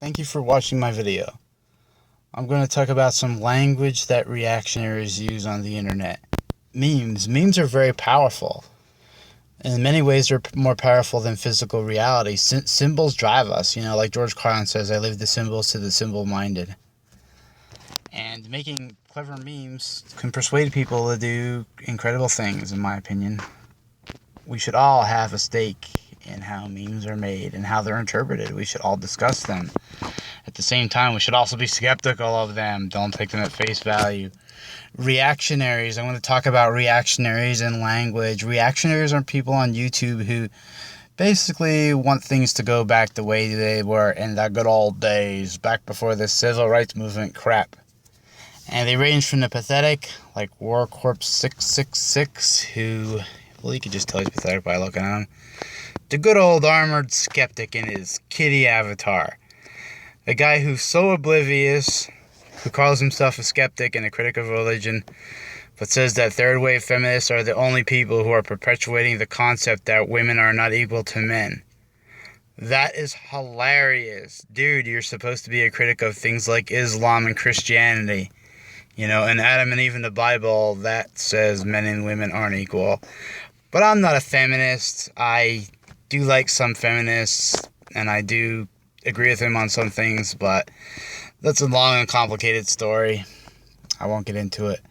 Thank you for watching my video. I'm going to talk about some language that reactionaries use on the internet. Memes. Memes are very powerful. In many ways, they're more powerful than physical reality. Symbols drive us. Like George Carlin says, I leave the symbols to the symbol-minded. And making clever memes can persuade people to do incredible things, in my opinion. We should all have a stake in how memes are made and how they're interpreted. We should all discuss them. At the same time, we should also be skeptical of them. Don't take them at face value. Reactionaries. I want to talk about reactionaries and language. Reactionaries are people on YouTube who basically want things to go back the way they were in the good old days, back before the civil rights movement crap. And they range from the pathetic, like War Corpse 666, who, well, you could just tell he's pathetic by looking at him, the good old armored skeptic in his kitty avatar. A guy who's so oblivious, who calls himself a skeptic and a critic of religion, but says that third-wave feminists are the only people who are perpetuating the concept that women are not equal to men. That is hilarious. Dude, you're supposed to be a critic of things like Islam and Christianity. In Adam and Eve in the Bible, that says men and women aren't equal. But I'm not a feminist. I do like some feminists, and I do agree with him on some things, but that's a long and complicated story. I won't get into it.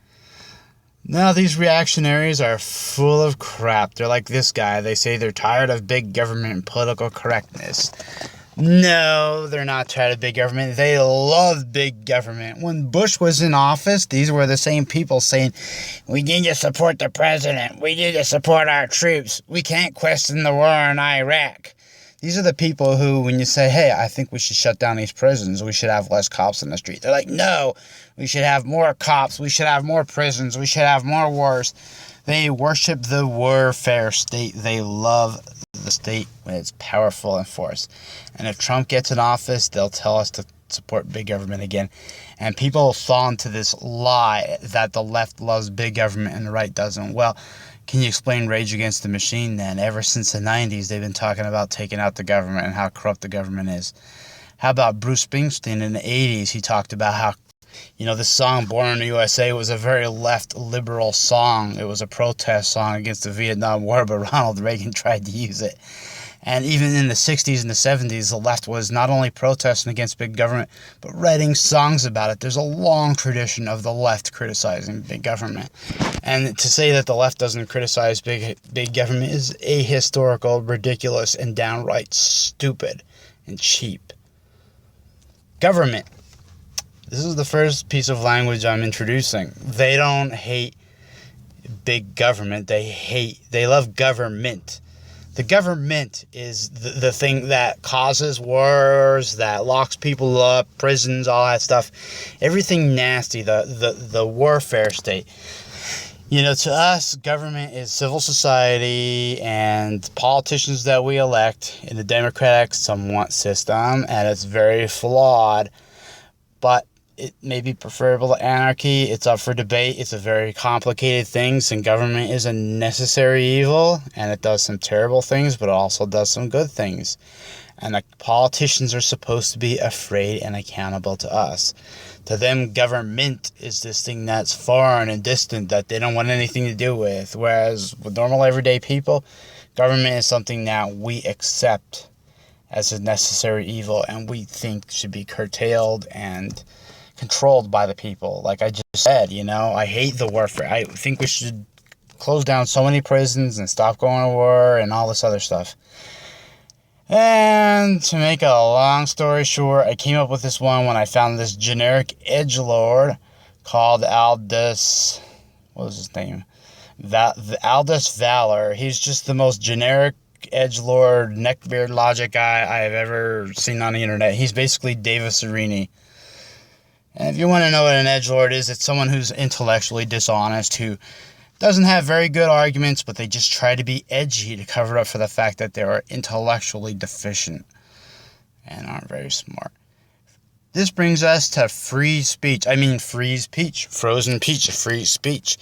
Now, these reactionaries are full of crap. They're like this guy. They say they're tired of big government and political correctness. No, they're not tired of big government. They love big government. When Bush was in office, these were the same people saying, we need to support the president. We need to support our troops. We can't question the war in Iraq. These are the people who, when you say, hey, I think we should shut down these prisons, we should have less cops in the street. They're like, no, we should have more cops. We should have more prisons. We should have more wars. They worship the warfare state. They love the state when it's powerful and force. And if Trump gets in office, they'll tell us to support big government again. And people fall into this lie that the left loves big government and the right doesn't. Well, can you explain Rage Against the Machine then? Ever since the 90s, they've been talking about taking out the government and how corrupt the government is. How about Bruce Springsteen in the 80s? He talked about how, this song, Born in the USA, was a very left liberal song. It was a protest song against the Vietnam War, but Ronald Reagan tried to use it. And even in the 60s and the 70s, the left was not only protesting against big government, but writing songs about it. There's a long tradition of the left criticizing big government. And to say that the left doesn't criticize big government is ahistorical, ridiculous, and downright stupid and cheap. Government. This is the first piece of language I'm introducing. They don't hate big government. They love government. The government is the thing that causes wars, that locks people up, prisons, all that stuff. Everything nasty, the warfare state. To us, government is civil society and politicians that we elect in the democratic somewhat system, and it's very flawed, but it may be preferable to anarchy. It's up for debate. It's a very complicated thing, and government is a necessary evil, and it does some terrible things, but it also does some good things. And the politicians are supposed to be afraid and accountable to us. To them, government is this thing that's foreign and distant that they don't want anything to do with. Whereas with normal everyday people, government is something that we accept as a necessary evil and we think should be curtailed and controlled by the people. Like I just said, I hate the warfare. I think we should close down so many prisons and stop going to war and all this other stuff. And to make a long story short, I came up with this one when I found this generic edgelord called Aldous, what was his name? Aldous Valor. He's just the most generic edgelord, neckbeard logic guy I've ever seen on the internet. He's basically Davis Arini. And if you want to know what an edgelord is, it's someone who's intellectually dishonest, who doesn't have very good arguments, but they just try to be edgy to cover up for the fact that they are intellectually deficient and aren't very smart. This brings us to free speech. Frozen peach, free speech.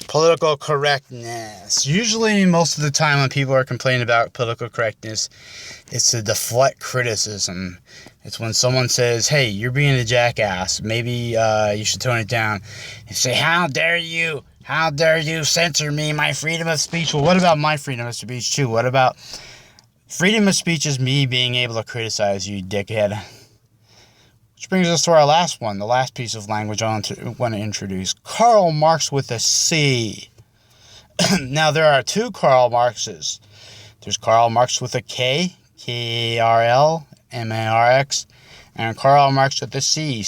Political correctness. Usually, most of the time when people are complaining about political correctness, it's to deflect criticism. It's when someone says, hey, you're being a jackass. Maybe you should tone it down. And say, how dare you? How dare you censor me, my freedom of speech? Well, what about my freedom of speech, too? What about freedom of speech is me being able to criticize you, dickhead. Which brings us to our last one, the last piece of language I want to introduce. Karl Marx with a C. Now, there are two Karl Marxes. There's Karl Marx with a K, Karl-Marx, and Karl Marx with a C,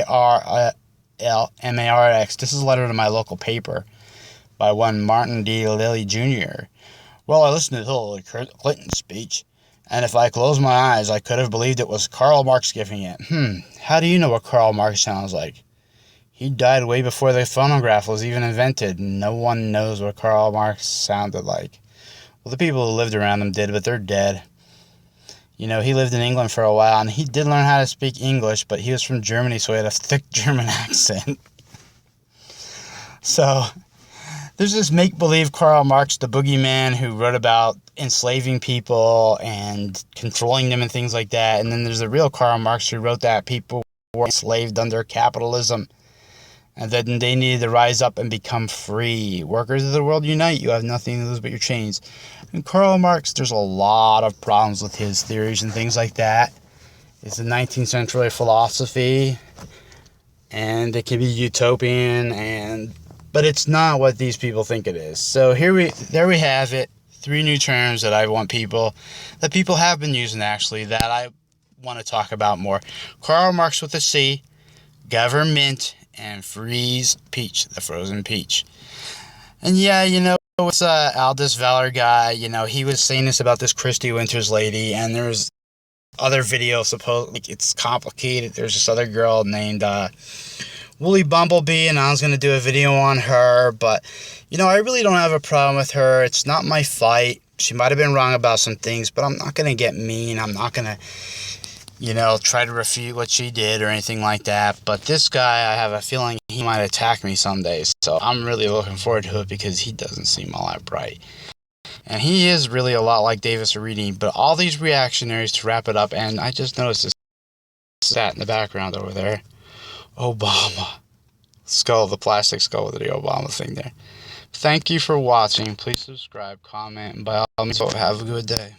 Carlmarx. This is a letter to my local paper by one Martin D. Lilly Jr. Well, I listened to Hillary Clinton's speech, and if I closed my eyes, I could have believed it was Karl Marx giving it. How do you know what Karl Marx sounds like? He died way before the phonograph was even invented. No one knows what Karl Marx sounded like. Well, the people who lived around him did, but they're dead. You know, he lived in England for a while, and he did learn how to speak English, but he was from Germany, so he had a thick German accent. So, there's this make-believe Karl Marx, the boogeyman, who wrote about enslaving people and controlling them and things like that. And then there's the real Karl Marx who wrote that people were enslaved under capitalism, and then they needed to rise up and become free. Workers of the world unite. You have nothing to lose but your chains. And Karl Marx, there's a lot of problems with his theories and things like that. It's a 19th century philosophy, and it can be utopian, but it's not what these people think it is. So there we have it. 3 new terms that people have been using actually, that I want to talk about more. Karl Marx with a C, Guvurmint, and freeze peach, the frozen peach. And yeah, you know, it's Aldous Valor guy, you know, he was saying this about this Christy Winters lady, and there's other videos, like, it's complicated. There's this other girl named Woolly Bumblebee, and I was going to do a video on her, but, you know, I really don't have a problem with her. It's not my fight. She might have been wrong about some things, but I'm not going to get mean. I'm not going to, you know, try to refute what she did or anything like that. But this guy, I have a feeling he might attack me someday. So I'm really looking forward to it because he doesn't seem all that bright. And he is really a lot like Davis Aridi. But all these reactionaries, to wrap it up, and I just noticed this sat in the background over there. Obama. Skull, the plastic skull with the Obama thing there. Thank you for watching. Please subscribe, comment, and by all means, have a good day.